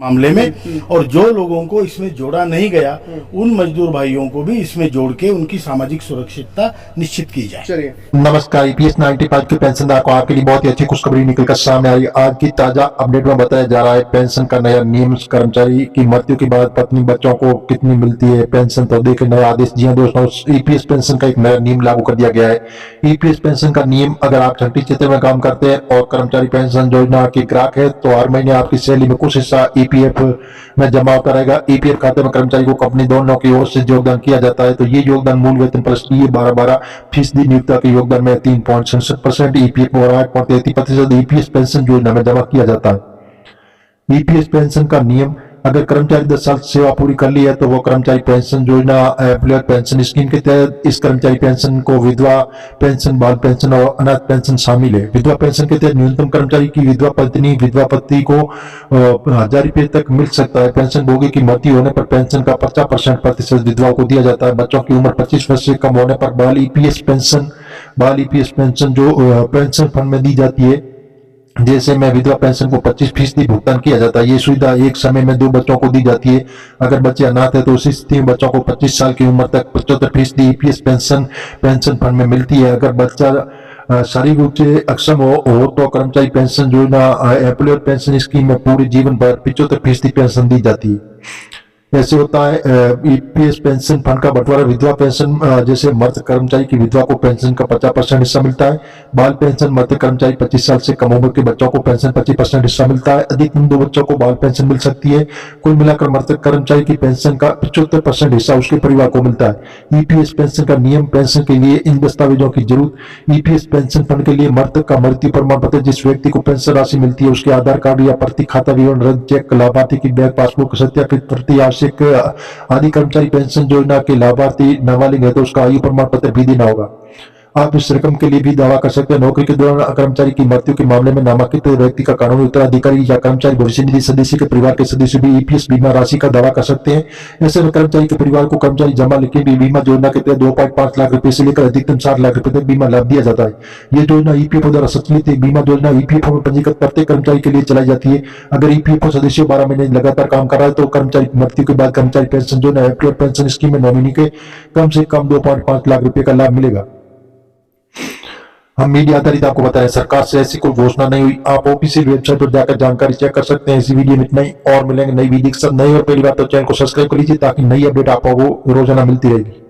मामले में, और जो लोगों को इसमें जोड़ा नहीं गया उन मजदूर भाइयों को भी इसमें जोड़ के उनकी सामाजिक सुरक्षितता निश्चित की जाए। चलिए, नमस्कार। ईपीएस 95 के पेंशनदार को आपके लिए बहुत ही अच्छी खुशखबरी निकलकर सामने आ रही है। आज की ताजा अपडेट में बताया जा रहा है पेंशन का नया नियम। कर्मचारी की मृत्यु के बाद पत्नी बच्चों को कितनी मिलती है पेंशन, तो देखिए नया आदेश। जी हाँ दोस्तों, ईपीएस पेंशन का एक नया नियम लागू कर दिया गया है। ईपीएस पेंशन का नियम, अगर आप छठी क्षेत्र में काम करते हैं और कर्मचारी पेंशन योजना के ग्राहक है तो हर महीने आपकी सैलरी में कुछ हिस्सा ईपीएफ में जमा करेगा। ईपीएफ खाते में कर्मचारी को कंपनी दोनों की ओर से योगदान किया जाता है। तो ये योगदान मूल वेतन प्लस 12% नियोक्ता के योगदान में 3.67% ईपीएफ और 8.33% ईपीएस पेंशन योजना में जमा किया जाता है। ईपीएस पेंशन का नियम, अगर कर्मचारी 10 साल सेवा पूरी कर ली है तो वो कर्मचारी पेंशन योजना एम्प्लॉयर पेंशन स्कीम के तहत इस कर्मचारी पेंशन को विधवा पेंशन, बाल पेंशन और अनाथ पेंशन शामिल है। विधवा पेंशन के तहत न्यूनतम कर्मचारी की विधवा पत्नी को 1000 रुपये तक मिल सकता है। पेंशन भोगी की मृत्यु होने पर पेंशन का 50% विधवा को दिया जाता है। बच्चों की उम्र 25 वर्ष से कम होने पर बाल ईपीएस पेंशन जो पेंशन फंड में दी जाती है, जैसे में विधवा पेंशन को 25% भुगतान किया जाता है। ये सुविधा एक समय में 2 बच्चों को दी जाती है। अगर बच्चे अनाथ है तो उसी स्थिति में बच्चों को 25 साल की उम्र तक 75% ईपीएस पेंशन फंड में मिलती है। अगर बच्चा शारीरिक रूप से अक्षम हो तो कर्मचारी पेंशन योजना एम्प्लॉयर पेंशन स्कीम में पूरे जीवन भर 75% पेंशन दी जाती है। ऐसे होता है ईपीएस पेंशन फंड का बंटवारा। विधवा पेंशन, जैसे मृत कर्मचारी की विधवा को पेंशन का 50% हिस्सा मिलता है। बाल पेंशन, मृत कर्मचारी 25 साल से कम उम्र के बच्चों को पेंशन 25% हिस्सा मिलता है। अधिकतम 2 बच्चों को बाल पेंशन मिल सकती है। कुल मिलाकर मृत कर्मचारी की पेंशन का 75% हिस्सा उसके परिवार को मिलता है। ईपीएस पेंशन का नियम, पेंशन के लिए इन दस्तावेजों की जरूरत। ईपीएस पेंशन फंड के लिए मृतक का मृत्यु प्रमाण पत्र, जिस व्यक्ति को पेंशन राशि मिलती है उसके आधार कार्ड या प्रति खाता विवरण, रद्द चेक, लाभार्थी की बैंक पासबुक सत्यापित प्रति आदि। कर्मचारी पेंशन योजना के लाभार्थी नाबालिग है तो उसका आयु प्रमाण पत्र भी देना होगा। आप इस रकम के लिए भी दावा कर सकते हैं। नौकरी के दौरान कर्मचारी की मृत्यु के मामले में नामांकित व्यक्ति का कानूनी उत्तराधिकारी या कर्मचारी भविष्य निधि सदस्य के परिवार के सदस्य भी ईपीएस बीमा राशि का दावा कर सकते हैं। ऐसे में कर्मचारी के परिवार को कर्मचारी जमा लिखी बीमा योजना के तहत 2.5 लाख रुपए से लेकर अधिकतम 7 लाख रुपए तक बीमा लाभ दिया जाता है। ये योजना ईपीएफओ द्वारा संचालित एक बीमा योजना ईपीएफओ में पंजीकृत प्रत्येक कर्मचारी के लिए चलाई जाती है। अगर ईपीएफओ सदस्य 12 महीने लगातार काम कर रहा है तो कर्मचारी की मृत्यु के बाद कर्मचारी पेंशन योजना एम्प्लॉयर पेंशन स्कीम में नॉमिनी के कम से कम 2.5 लाख रुपए का लाभ मिलेगा। हम मीडिया आधारित आपको बताएं, सरकार से ऐसी कोई घोषणा नहीं हुई। आप ऑफिशियल वेबसाइट पर जाकर जानकारी चेक कर सकते हैं। इसी वीडियो में इतना ही, और मिलेंगे नई वीडियो के साथ। नई और पहली बात तो चैनल को सब्सक्राइब कर लीजिए ताकि नई अपडेट आपको रोजाना मिलती रहेगी।